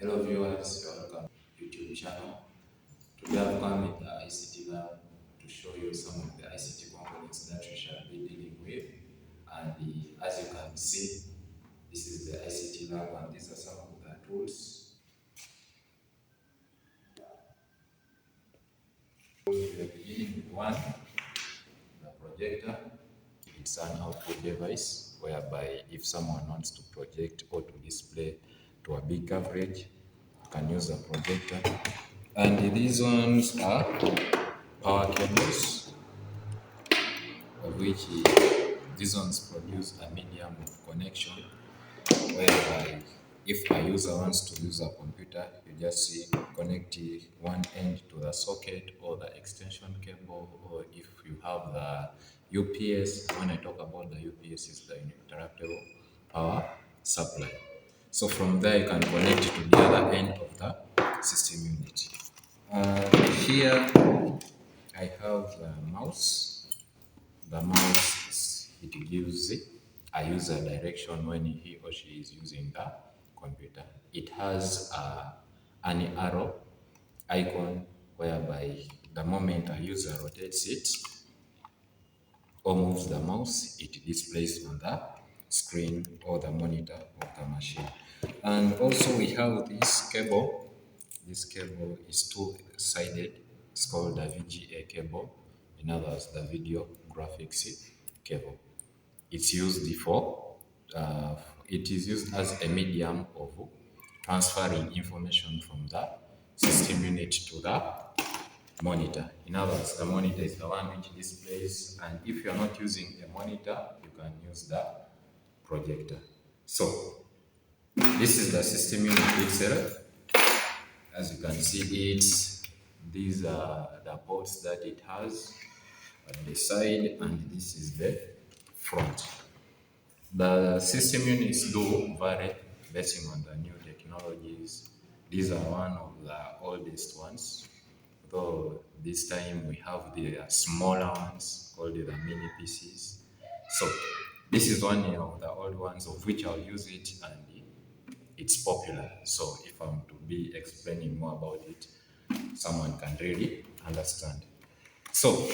Hello viewers, welcome to YouTube channel. Today I've come with the ICT lab to show you some of the ICT components that we shall be dealing with. And as you can see, this is the ICT lab and these are some of the tools. We are beginning with one, the projector. It's an output device whereby if someone wants to project or to display to a big coverage, you can use the projector. And these ones are power cables, of which these ones produce a medium of connection, whereby if a user wants to use a computer, you just see connect one end to the socket or the extension cable, or if you have the UPS, when I talk about the UPS, is the uninterruptible power supply. So from there you can connect to the other end of the system unit. Here I have the mouse. The mouse, it gives a user direction when he or she is using the computer. It has an arrow icon whereby the moment a user rotates it or moves the mouse, it displays on the screen or the monitor of the machine. And also we have this cable. This cable is two-sided. It's called the VGA cable. In other words, the video graphics cable. It's used for, it is used as a medium of transferring information from the system unit to the monitor. In other words, the monitor is the one which displays, and if you are not using a monitor, you can use the projector. So, this is the system unit itself. As you can see these are the ports that it has on the side, and this is the front. The system units do vary based on the new technologies. These are one of the oldest ones, though this time we have the smaller ones called the mini PCs. So this is one of the old ones of which I'll use it, and it's popular. So if I'm to be explaining more about it, someone can really understand. So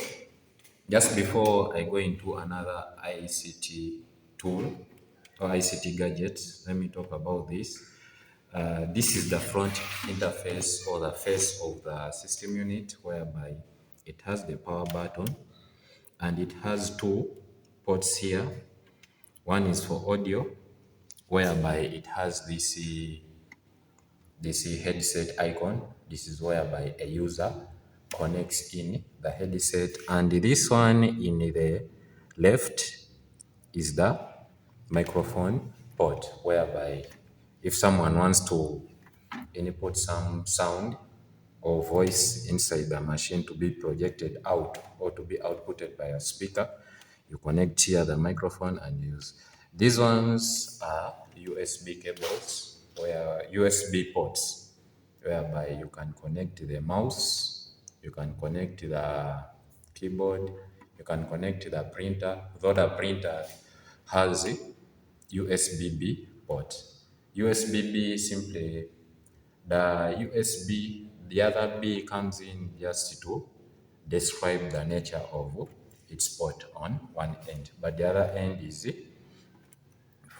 just before I go into another ICT tool or ICT gadget, let me talk about this. This is the front interface or the face of the system unit, whereby it has the power button and it has two ports here. One is for audio, whereby it has this headset icon. This is whereby a user connects in the headset, and this one in the left is the microphone port, whereby if someone wants to input some sound or voice inside the machine to be projected out or to be outputted by a speaker, you connect here the microphone and use. These ones are USB cables, where USB ports, whereby you can connect the mouse, you can connect the keyboard, you can connect the printer, though the printer has a USB-B port. USB-B simply, the USB, the other B comes in just to describe the nature of its port on one end, but the other end is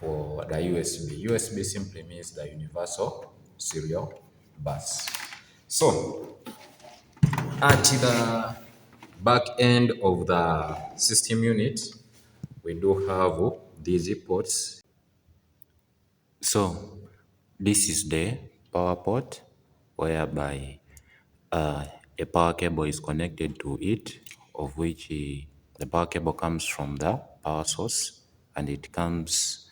for the USB. USB simply means the universal serial bus. So, at the back end of the system unit, we do have these ports. So, this is the power port, whereby a power cable is connected to it, of which the power cable comes from the power source, and it comes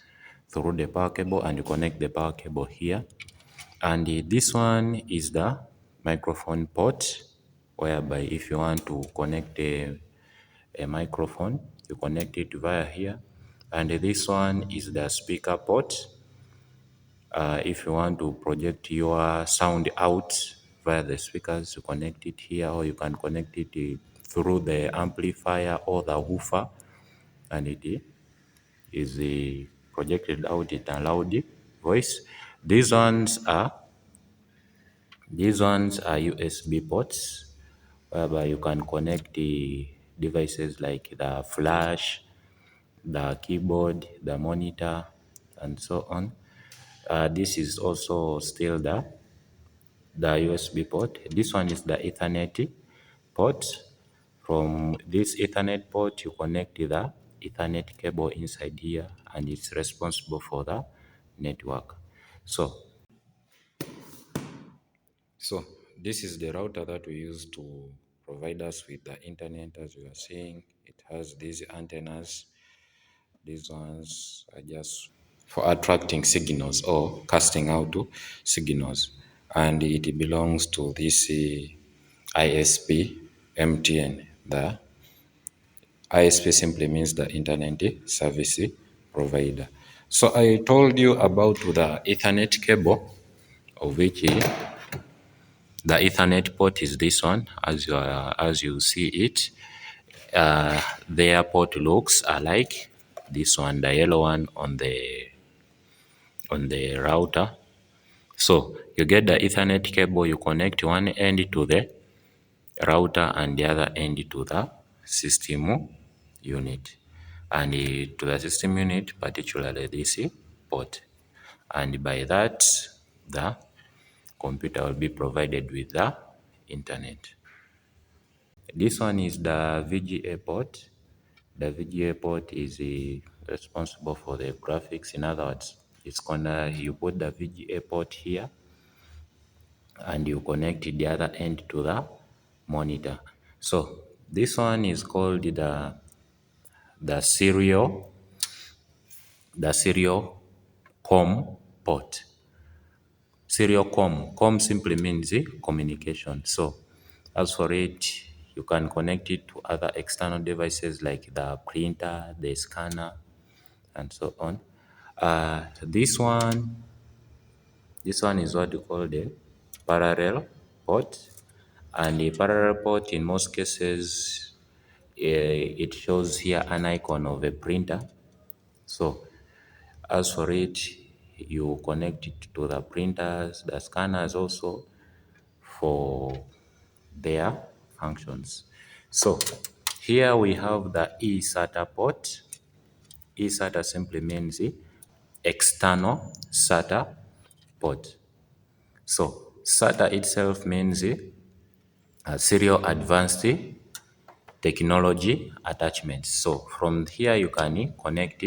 through the power cable, and you connect the power cable here. And this one is the microphone port, whereby if you want to connect a microphone, you connect it via here. And this one is the speaker port. If you want to project your sound out via the speakers, you connect it here, or you can connect it through the amplifier or the woofer, and it is projected out in a loud voice. These ones are These ones are USB ports whereby you can connect the devices like the flash, the keyboard, the monitor, and so on. This is also still the USB port. This one is the Ethernet port. From this Ethernet port, you connect the Ethernet cable inside here, and it's responsible for the network. So, so this is the router that we use to provide us with the internet. As you are seeing, it has these antennas. These ones are just for attracting signals or casting out signals, and it belongs to this ISP MTN. The ISP simply means the internet service provider. So I told you about the Ethernet cable, of which the Ethernet port is this one, as you see it. Their port looks alike. This one, the yellow one on the router. So you get the Ethernet cable, you connect one end to the router and the other end to the system unit. And to the system unit, particularly this port. And by that, the computer will be provided with the internet. This one is the VGA port. The VGA port is responsible for the graphics. In other words, it's gonna you put the VGA port here and you connect the other end to the monitor. So this one is called the serial COM port. Serial COM simply means communication. So as for it, you can connect it to other external devices like the printer, the scanner, and so on. This one is what you call the parallel port, and the parallel port in most cases it shows here an icon of a printer. So as for it, you connect it to the printers, the scanners also for their functions. So here we have the eSATA port. eSATA simply means external SATA port. So SATA itself means serial advanced technology attachments. So from here you can connect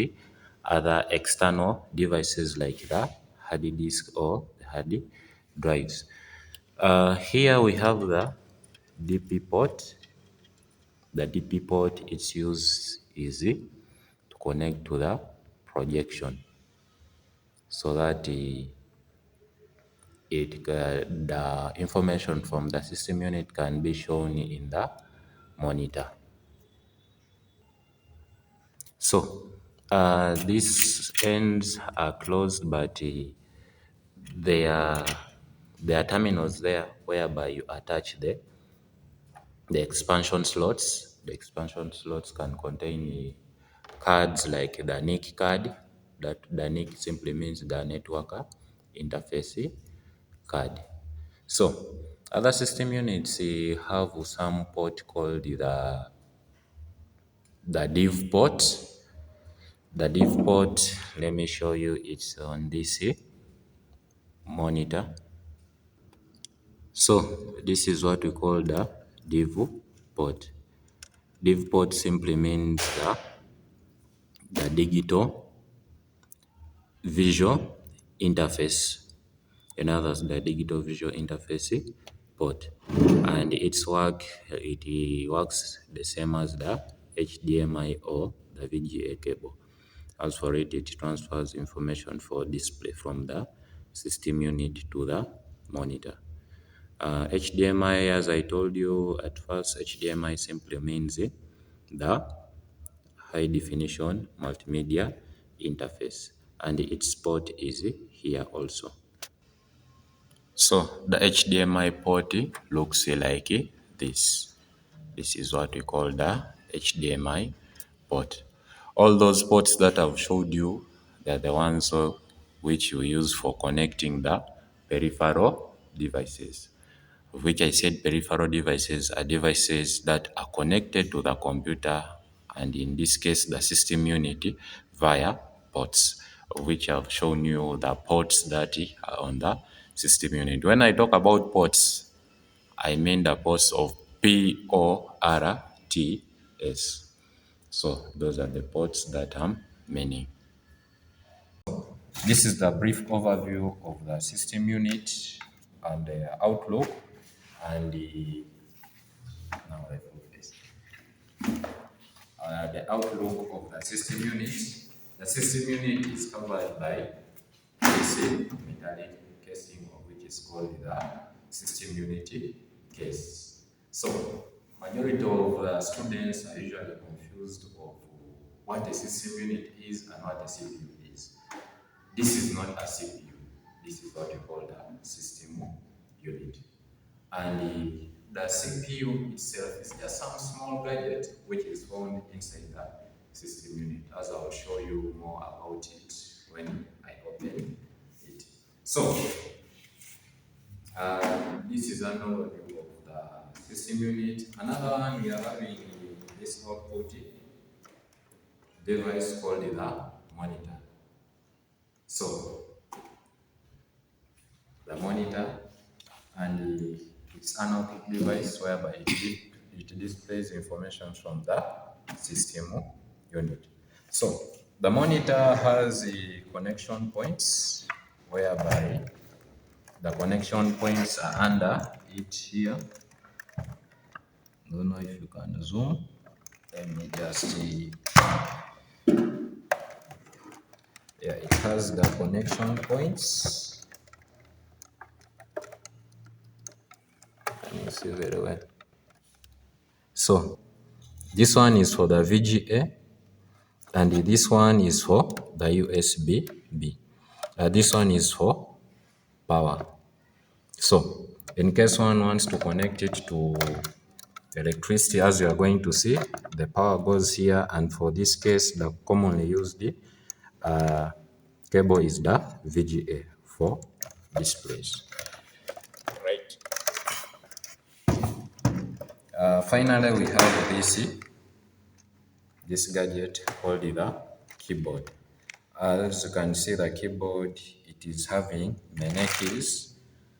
other external devices like the hard disk or the hard drives. Here we have the DP port. The DP port, its use is to connect to the projection so that the information from the system unit can be shown in the monitor. So these ends are closed, but there are terminals there whereby you attach the expansion slots. The expansion slots can contain cards like the NIC card. That the NIC simply means the network interface card. So other system units have some port called the div port. The div port, let me show you, it's on this monitor. So this is what we call the div port. Div port simply means the digital visual interface. In other words, the digital visual interface port. And it works the same as the HDMI or the VGA cable. As for it, it transfers information for display from the system unit to the monitor. HDMI, as I told you at first, HDMI simply means the high definition multimedia interface, and its port is here also. So the HDMI port looks like this. This is what we call the HDMI port. All those ports that I've showed you, they're the ones which you use for connecting the peripheral devices. which I said peripheral devices are devices that are connected to the computer, and in this case, the system unit via ports, which I've shown you the ports that are on the system unit. When I talk about ports, I mean the ports of PORTS. So those are the ports that I'm meaning. This is the brief overview of the system unit and the outlook and now I put this. The outlook of the system unit. The system unit is covered by this metallic casing, which is called the system unit case. So, majority of students are usually confused of what a system unit is and what a CPU is. This is not a CPU. This is what we call the system unit. And the CPU itself is just some small gadget which is found inside the system unit, as I will show you more about it when I open it. So, this is an overview of the system unit. Another one, we are having this output device called the monitor. So, the monitor, and it's an output device whereby it displays information from the system unit. So the monitor has the connection points whereby the connection points are under it here. I don't know if you can zoom. Let me just see. Yeah, it has the connection points. Can you see very well? So this one is for the VGA, and this one is for the USB-B. This one is for power. So, in case one wants to connect it to electricity, as you are going to see, the power goes here, and for this case, the commonly used cable is the VGA for displays. Right. Finally, we have this gadget called the keyboard. As you can see, the keyboard, it is having many keys.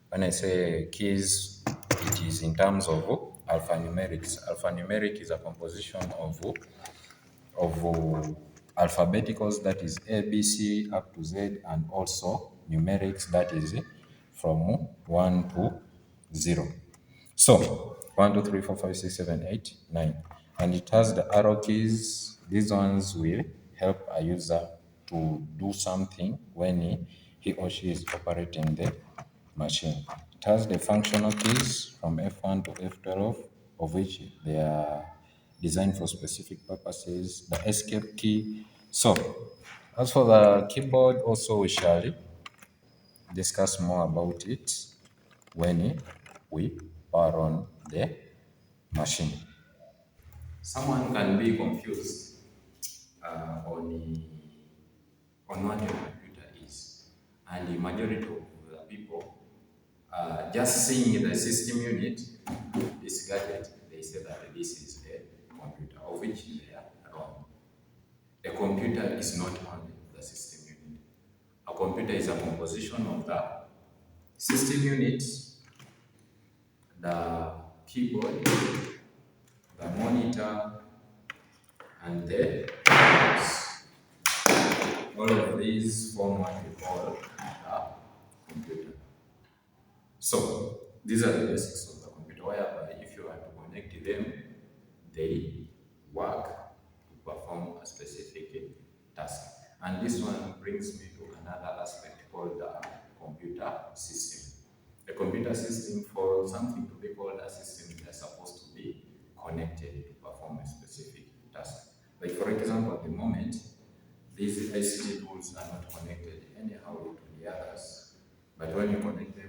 When I say keys, it is in terms of alphanumerics. Alphanumeric is a composition of alphabeticals, that is A, B, C up to Z, and also numerics, that is from 1 to 0. So 1, 2, 3, 4, 5, 6, 7, 8, 9. And it has the arrow keys. These ones will help a user to do something when he or she is operating the machine. It has the functional keys from F1 to F12, of which they are designed for specific purposes. The escape key. So, as for the keyboard, also we shall discuss more about it when we power on the machine. Someone can be confused on what a computer is, and the majority of the people just seeing the system unit, this gadget, they say that this is a computer, of which they are wrong. A computer is not only the system unit. A computer is a composition of the system unit, the keyboard, the monitor, and the mouse. All of these form what we call a computer. So these are the basics of the computer, whereby if you are to connect them, they work to perform a specific task. And this one brings me to another aspect called the computer system. A computer system, for something to be called a system, they are supposed to be connected to perform a specific task. Like for example, at the moment, these ICT tools are not connected anyhow to the others, but when you connect them